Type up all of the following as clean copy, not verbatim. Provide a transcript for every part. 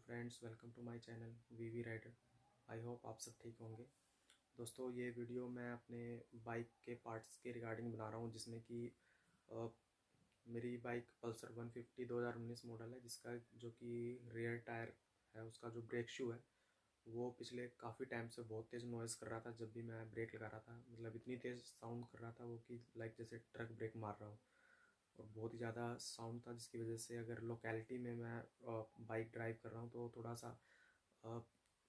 Friends, welcome to my channel VV rider. I hope आप सब ठीक होंगे। दोस्तों, ये वीडियो मैं अपने बाइक के पार्ट्स के रिगार्डिंग बना रहा हूँ, जिसमें कि अ, मेरी बाइक पल्सर 150 2019 मॉडल है, जिसका जो कि रियर टायर है, उसका जो ब्रेक शू है वो पिछले काफ़ी टाइम से बहुत तेज़ नॉइज़ कर रहा था। जब भी मैं ब्रेक लगा रहा था, मतलब इतनी तेज़ साउंड कर रहा था वो कि लाइक जैसे ट्रक ब्रेक मार रहा हूँ। और बहुत ही ज़्यादा साउंड था, जिसकी वजह से अगर लोकेलिटी में मैं बाइक ड्राइव कर रहा हूँ तो थोड़ा सा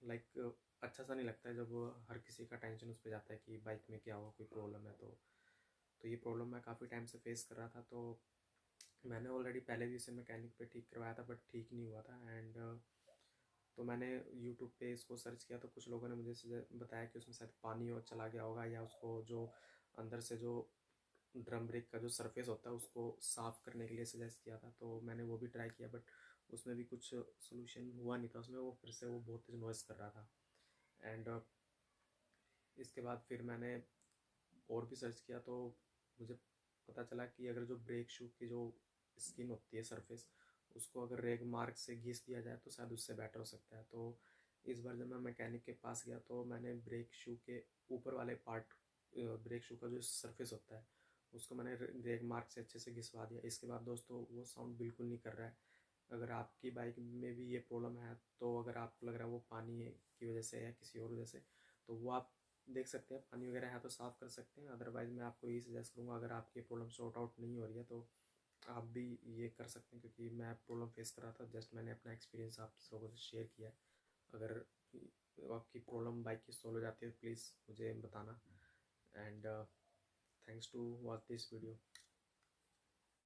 लाइक अच्छा सा नहीं लगता है, जब हर किसी का टेंशन उस पर जाता है कि बाइक में क्या हुआ, कोई प्रॉब्लम है। तो ये प्रॉब्लम मैं काफ़ी टाइम से फेस कर रहा था। तो मैंने ऑलरेडी पहले भी इसे मैकेनिक पे ठीक करवाया था, बट ठीक नहीं हुआ था। एंड तो मैंने यूट्यूब पे इसको सर्च किया, तो कुछ लोगों ने मुझे बताया कि उसमें शायद पानी और चला गया होगा, या उसको जो अंदर से जो ड्रम ब्रेक का जो सरफेस होता है उसको साफ़ करने के लिए सजेस्ट किया था। तो मैंने वो भी ट्राई किया, बट उसमें भी कुछ सोल्यूशन हुआ नहीं था। उसमें वो फिर से वो बहुत तेज़ नॉइज़ कर रहा था। एंड इसके बाद फिर मैंने और भी सर्च किया, तो मुझे पता चला कि अगर जो ब्रेक शू की जो स्किन होती है, सरफेस, उसको अगर रेग मार्क से घिस दिया जाए तो शायद उससे बेटर हो सकता है। तो इस बार जब मैं मैकेनिक के पास गया तो मैंने ब्रेक शू के ऊपर वाले पार्ट, ब्रेक शू का जो सरफेस होता है, उसको मैंने रेग मार्क से अच्छे से घिसवा दिया। इसके बाद दोस्तों वो साउंड बिल्कुल नहीं कर रहा है। अगर आपकी बाइक में भी ये प्रॉब्लम है, तो अगर आपको लग रहा है वो पानी की वजह से या किसी और वजह से, तो वो आप देख सकते हैं, पानी वगैरह है तो साफ़ कर सकते हैं। अदरवाइज़ मैं आपको यही सजेस्ट करूँगा, अगर आपकी प्रॉब्लम सॉर्ट आउट नहीं हो रही है तो आप भी ये कर सकते हैं, क्योंकि मैं प्रॉब्लम फेस कर रहा था। जस्ट मैंने अपना एक्सपीरियंस आप लोगों से शेयर किया है। अगर आपकी प्रॉब्लम बाइक की सॉल्व हो जाती है, प्लीज़ मुझे बताना। And thanks to watch this video.